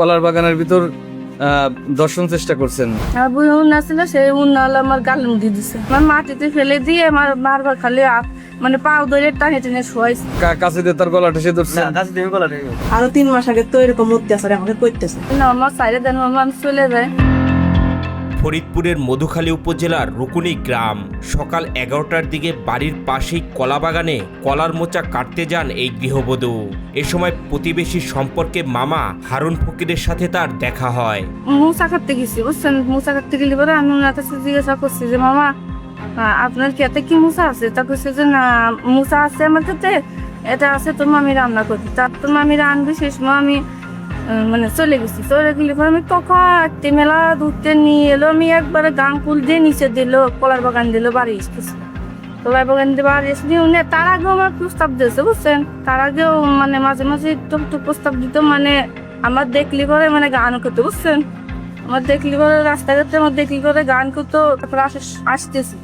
কলার বাগানের ভিতর দর্শন চেষ্টা করছেন। বুড়ি উন্না ছিল, সেই উন্না হলো আমার গালের মধ্যে দিছে। আমার মাটিতে ফেলে দিয়ে আমার বারবার খালি মানে পাও ধরে টানে টেনে শোয়াইছে। কাছে দিয়ে তার গলা ঠেসে ধরছেন। আরো 3 মাস আগে তো এরকম অত্যাচার আমাকে করতেছে। না আমার সাইডে দেন আমি চলে যায়। ফরিদপুরের মধুখালী উপজেলার রুকুনি গ্রাম। সকাল 11টার দিকে বাড়ির পাশেই কলা বাগানে কলার মোচা কাটতে যান এই গৃহবধূ। এ সময় প্রতিবেশী সম্পর্কে মামা হারুন ফকিরের সাথে তার দেখা হয়। মুসা কাটতে গেছি, বুঝছেন? মুসা কাটতে গেলে পরে আমি ওনার কাছে জিজ্ঞাসা করছি যে মামা আপনার খেতে কি মুসা আছে? তা করছে যে না মুসা আছে আমার খেতে, এটা আছে তোর মামি রান্না করতে। তার তোর মামিরা আনবে, সেই সময় আমি মানে চলে গেছি। চলে গেলে পরে আমি কখন একটা মেলা ধরতে নিয়ে এলো, আমি একবারে গাং ফুল দিয়ে নিচে দিল, কলার বাগান দিল, বাড়ি এসেছি। কলার বাগান দিয়ে বাড়ি এসে তার আগেও আমার প্রস্তাব দিয়েছে, বুঝছেন? তার আগেও মানে মাঝে মাঝে একটু প্রস্তাব দিত, মানে আমার দেখলি করে মানে গান করতো, বুঝছেন? আমার দেখলি করে রাস্তাঘাটে আমার দেখলি করে গান করতো। তারপর আসতেছি,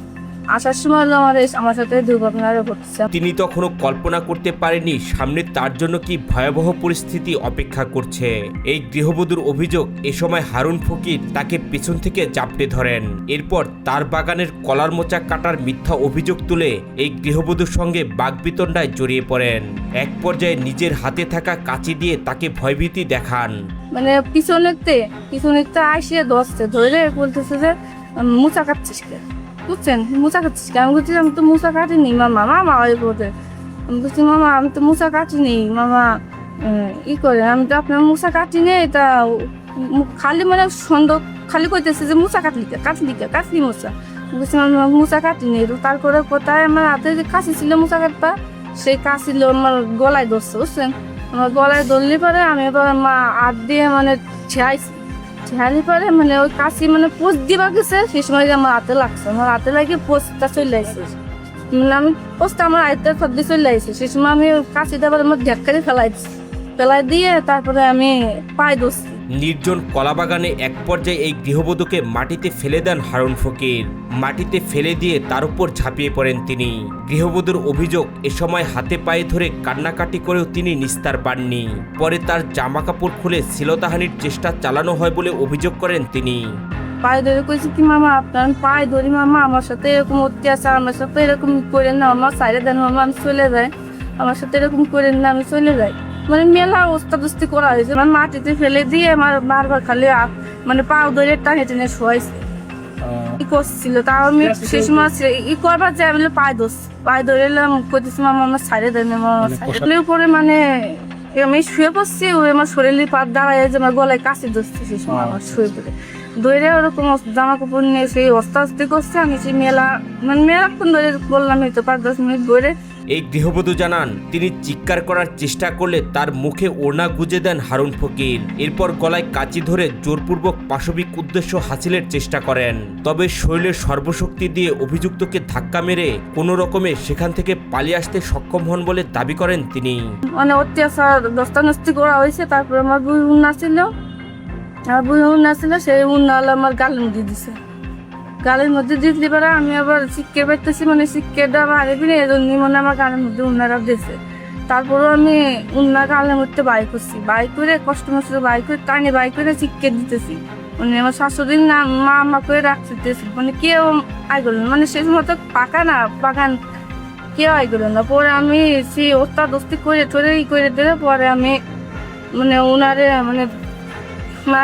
আসার সময় হলো আমার সাথে দুর্ঘটনার ঘটছে। তিনি তখনও কল্পনা করতে পারেনি সামনে তার জন্য কি ভয়াবহ পরিস্থিতি অপেক্ষা করছে। এই গৃহবধূর অভিযোগ, এ সময় হারুন ফকির তাকে পেছন থেকে জাপটে ধরেন। এরপর তার বাগানের কলার মোচা কাটার মিথ্যা অভিযোগ তুলে এই গৃহবধূর সঙ্গে বাগবিতণ্ডায় জড়িয়ে পড়েন। এক পর্যায়ে নিজের হাতে থাকা কাঁচি দিয়ে তাকে ভয়ভীতি দেখান। মানে পিছনেতে আসিয়ে ধরে বলতেছে যে মোচা কাটছিস কে, বুঝছেন? মোচা কাটছিস কে? আমি বলছি আমি তো মোচা কাটিনি মামা। মামা ওই বলতে আমি বলছি মামা আমি তো মোচা কাটিনি মামা। ই করে আমি তো আপনার মোচা কাটিনি, তা খালি মানে সন্দেহ খালি কইতেছে যে মোচা কাটলি মোচা। বলছি মামা মোচা কাটিনি। তারপরে কোথায় আমার হাতে যে কাশি ছিল মোচা কাটবা, সেই কাশি আমার গলায় ধরছে, বুঝছেন? আমার গলায় ধরলে পরে আমি এবার মা হাত দিয়ে মানে ছেড়ালি পরে মানে ওই কাশি মানে পোস্ট দিবা গেছে, সেই সময় আমার হাতে লাগছে। আমার হাতে লাগিয়ে পোস্টটা চলে আসছে, মানে আমি পোস্টটা আমার হাতের ফদ্দি চলে আসছে। সেই সময় আমি কাশিটা আবার আমার ঢেক্কারি ফেলাই দিয়ে তারপরে আমি পায়ে ধরছি। নির্জন কলাবাগানে এক পর্যায়ে এই গৃহবধূকে মাটিতে ফেলে দেন হারুন ফকির। মাটিতে ফেলে দিয়ে তার উপর ঝাঁপিয়ে পড়েন তিনি। গৃহবধূর অভিযোগ, এ সময় হাতে পায়ে ধরে কান্নাকাটি করেও তিনি নিস্তার পাননি। পরে তার জামা কাপড় খুলে শ্লীলতাহানির চেষ্টা চালানো হয় বলে অভিযোগ করেন তিনি। পায়ে ধরে কইছি কি মামা আপনার পায়ে ধরি মামা, আমার সাথে এরকম অত্যাচার, আমার সাথে এরকম করেন না, আমার সাইডে দেন মামা, আমি চলে যাই। আমার সাথে এরকম করেন না, আমি চলে যাই। মানে মেলা ওস্তাদস্তি করা হয়েছে, মানে মাটিতে ফেলে দিয়ে আমার বারবার খালি মানে পাও ধরে টানে টেনে শোয়াইছে। ই করছিল, তাও আমি সেই সময় ই করবার যাই বলে পায়ে ধরে এলাম, কইতেছি মামা আমার সাইডে দেন মামা। সাইডে উপরে মানে আমি শুয়ে পড়ছি, ওই আমার শরীরের পাত দাঁড়ায় যে আমার গলায় কাশি ধরছে। সেই সময় আমার শুয়ে পড়ে ধরে ওরকম জামা কাপড় নিয়ে সেই অস্তাস্তি করছে। আমি সেই মেলাক্ষণ ধরে বললাম এই তো 5-10 মিনিট ধরে। এই গৃহবধূ জানান, তিনি চিৎকার করার চেষ্টা করলে তার মুখে ওড়না গুজে দেন হারুন ফকির। এরপর গলায় কাঁচি ধরে জোরপূর্বক পাশবিক উদ্দেশ্য হাসিলের চেষ্টা করেন। তবে শরীরের সর্বশক্তি দিয়ে অভিযুক্তকে ধাক্কা মেরে কোনো রকমে সেখান থেকে পালিয়ে আসতে সক্ষম হন বলে দাবি করেন তিনি। মানে অত্যাচার দস্তানস্তি করা হয়েছে। তারপরে আমার বুড়ি উন্না ছিল, সেই উন্না হলো আমার গালের মধ্যে দিছে। গালের মধ্যে দিতে পারে আমি আবার শিক্ষে পাইতেছি, মানে শিক্ষেটা বাইরে ফিরে এই জন্য মানে আমার গালের মধ্যে উন্নারা দিয়েছে। তারপরেও আমি উন্না গালের মধ্যে বাই করে কষ্ট মষ্ট বাই করে টানে বাই করে শিক্ষে দিতেছি। মানে আমার শাশুড়ির নাম মা করে রাখতেছি, মানে কেউ আই করলেন, মানে সেই সময় তো বাগান কেউ আই করলেন না। পরে আমি সেই অস্তাদস্তি করে দিলে পরে আমি মানে ওনারে মানে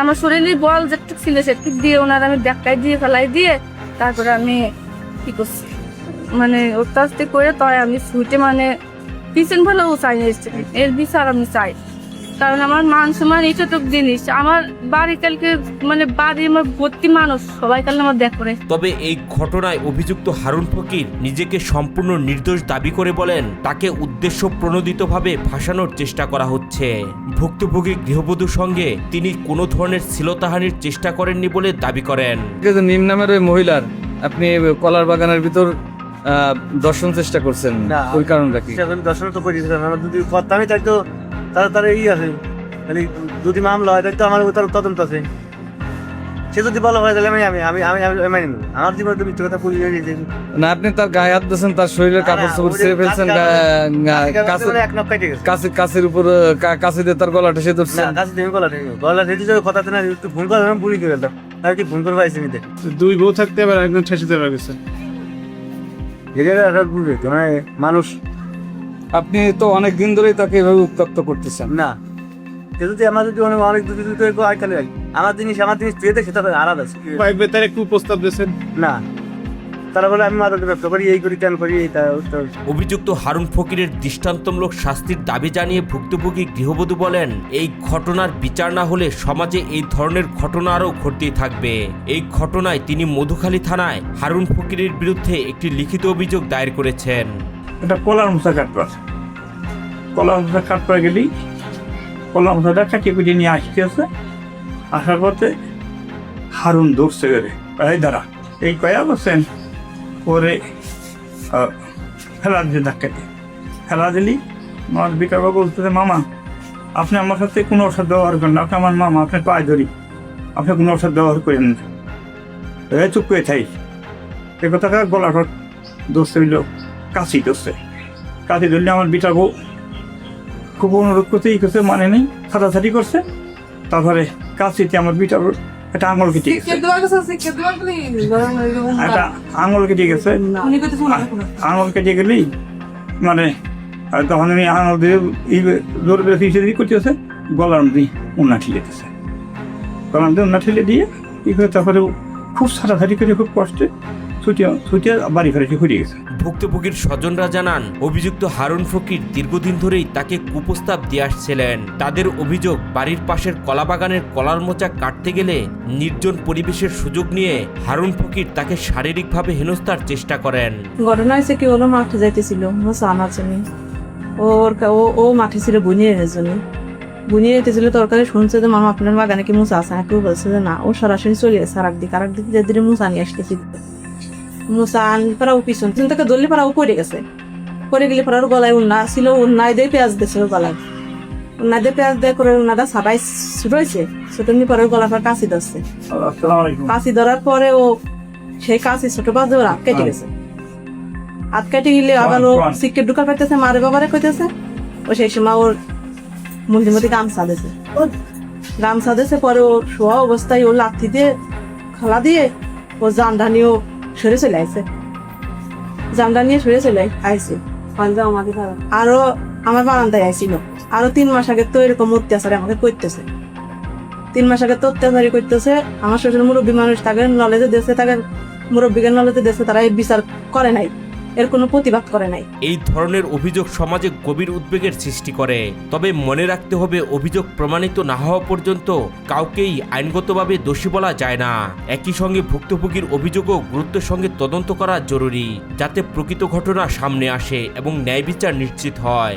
আমার শরীরের বল যেটুক ছিল সেটুক দিয়ে ওনার আমি দেখাই দিয়ে ফেলাই দিয়ে তারপরে আমি কি করছি মানে অত্যাস্তি করে তাই আমি ছুটে মানে পিছন ভালোও চাই এর বিচার আমি চাই। কারণ আমার মান সম্মান এইটুক জিনিস, আমার বাড়ি কালকে মানে বাড়ি আমার ভর্তি মানুষ সবাই কালে আমার দেখ করে। তবে এই ঘটনায় অভিযুক্ত হারুন ফকির নিজেকে সম্পূর্ণ নির্দোষ দাবি করে বলেন, তাকে উদ্দেশ্য প্রণোদিতভাবে ফাঁসানোর চেষ্টা করা হচ্ছে। ভুক্তভোগী গৃহবধূর সঙ্গে তিনি কোনো ধরনের শ্লীলতাহানির চেষ্টা করেননি বলে দাবি করেন। নিম নামের ওই মহিলার আপনি কলার বাগানের ভিতর দর্শন চেষ্টা করছেন, ওই কারণটা কি? দর্শন তো করি যদি করতামই তাই তো তারা ই আছে, যদি মামলা হয় তাই তো আমার তদন্ত আছে। সে যদি ভালো হয় তাহলে আমি আমি আমি আমি আমি মানি নেবো। আমার জীবনে তো মিথ্যে কথা পুলিশ না আপনি তার গায়ে হাত দিয়েছেন, তার শরীরের কাপড় চোপড় ছেড়ে ফেলছেন, এক নখ কাটে গেছে। কাছের উপর কাছে দিয়ে তার গলাটা সে ধরছেন। না কাছে তুমি গলা রেডি যাবে কথা না একটু ফোন করে আমি পুলিশ করে দিলাম। আর কি ফোন করে পাইছি নিতে দুই বউ থাকতে আবার একজন ঠেসিতে পারা গেছে। এটা বুঝে তো মানে মানুষ আপনি তো অনেক দিন ধরেই তাকে এভাবে উত্তক্ত করতেছেন। না সে যদি আমার যদি অনেক যদি আইকালে আমার জিনিস পেয়ে দেয় সেটা আলাদা আছে। পাইবে তার একটু প্রস্তাব দিয়েছেন না তারা বলে আমি মাদকের ব্যবসা করি, এই করি তেন করি এইটা ওটা। অভিযুক্ত হারুন ফকিরের দৃষ্টান্তমূলক শাস্তির দাবি জানিয়ে ভুক্তভোগী গৃহবধূ বলেন, এই ঘটনার বিচার না হলে সমাজে এই ধরনের ঘটনা আরও ঘটতেই থাকবে। এই ঘটনায় তিনি মধুখালী থানায় হারুন ফকিরের বিরুদ্ধে একটি লিখিত অভিযোগ দায়ের করেছেন। এটা কলার মশা কাটবার, কলার মশা কাটবার গেলেই কলার মশাটা কাটিয়ে কুটিয়ে নিয়ে আসতেছে। আসার পথে হারুন দৌড়ছে গেলে এই দাঁড়া এই কয়া বলছেন পরে ফেলা দিতে ধাক্কাতে ফেলা দিলি আমার বিকাশ বাবু বলতেছে, মামা আপনি আমার সাথে কোনো ওষুধ ব্যবহার করেন না, আপনি আমার মামা, আপনি পায়ে ধরি, আপনি কোনো ওষুধ ব্যবহার করেন না, চুপ করে থাই। এ কথাটা গলাটা দোষে হইল কাশি দোষে কাশি ধরলে আমার বিটা বউ খুব অনুরোধ করতে ই করছে, মানে নেই, ছাটাছাটি করছে। তারপরে কাশিতে আমার বিটা একটা আঙুল কেটে গেছে, একটা আঙুল কেটে গেছে। আঙুল কেটে গেলেই মানে তখন আমি আঙুল দিয়ে জোর বেশি করতেছে, গলার মধ্যে উন্না ঠেলে দিতেছে, গলার মধ্যে উন্না ঠেলে দিয়ে ই করে তারপরে খুব ছাটাছাটি করে খুব কষ্টে ছুটিয়ে বাড়ি ফেরে ঘুরে গেছে। ভুক্তভোগীর স্বজনরা জানান, অভিযুক্ত হারুন ফকির দীর্ঘদিন ধরেই তাকে কুপ্রস্তাব দিয়ে আসছিলেন। তাদের অভিযোগ, বাড়ির পাশের কলাবাগানের কলার মোচা কাটতে গেলে নির্জন পরিবেশের সুযোগ নিয়ে হারুন ফকির তাকে শারীরিকভাবে হেনস্থার চেষ্টা করেন। ঘটনা হয়েছে কি হলো, মাঠে যাইতেছিল আমার জন্য, ও মাঠে ছিল বুনিয়ে জন্য বুনিয়ে যেতেছিল তরকারি, শুনছে যে মামা আপনার বাগানে কি মুসা আছে, কেউ বলছে যে না, ও সরাসরি চলে গেছে আর একদিকে যে দিকে মুসা নিয়ে আসতেছিল। মুসা আনলে পরা ও পিছন থেকে ধরলে পরা ও পড়ে গেছে, পড়ে গেলে পরা ওর গলায় উন্না ছিল, উন্নায় দিয়ে পেঁয়াজ দিয়েছে ওর গলায়, উন্না দিয়ে পেঁয়াজ দিয়ে করে উন্নাটা সাবাই রয়েছে, সেটা নিয়ে পরে ওর গলা পর কাশি ধরছে। কাশি ধরার পরে ও সেই কাশি ছোট বাজে ওর হাত কেটে গেছে। হাত কেটে গেলে আবার ও সিক্কেট ঢুকা পাইতেছে, মারে বাবারে কইতেছে। ও সেই সময় ওর মুখের মধ্যে গামছা দিয়েছে, পরে ও শোয়া অবস্থায় ও লাথি দিয়ে খালা দিয়ে ও জানডা নিয়েও সরে চলে আসছে, জানডা নিয়ে সরে চলে আইসে। আরো আমার বারান্দায় আইছিল, আরো 3 মাস আগে তো এরকম অত্যাচার আমাকে করতেছে, 3 মাস আগে তো অত্যাচারই করতেছে। আমার শ্বশুর মুরব্বী মানুষ, তাকে নলেজে দিয়েছে, তাকে মুরব্বীকে নলেজে দিয়েছে, তারা এই বিচার করে নাই, এর কোনো প্রতিবাদ করে নাই। এই ধরনের অভিযোগ সমাজে গভীর উদ্বেগের সৃষ্টি করে। তবে মনে রাখতে হবে, অভিযোগ প্রমাণিত না হওয়া পর্যন্ত কাউকেই আইনগতভাবে দোষী বলা যায় না। একই সঙ্গে ভুক্তভোগীর অভিযোগও গুরুত্বের সঙ্গে তদন্ত করা জরুরি, যাতে প্রকৃত ঘটনা সামনে আসে এবং ন্যায় বিচার নিশ্চিত হয়।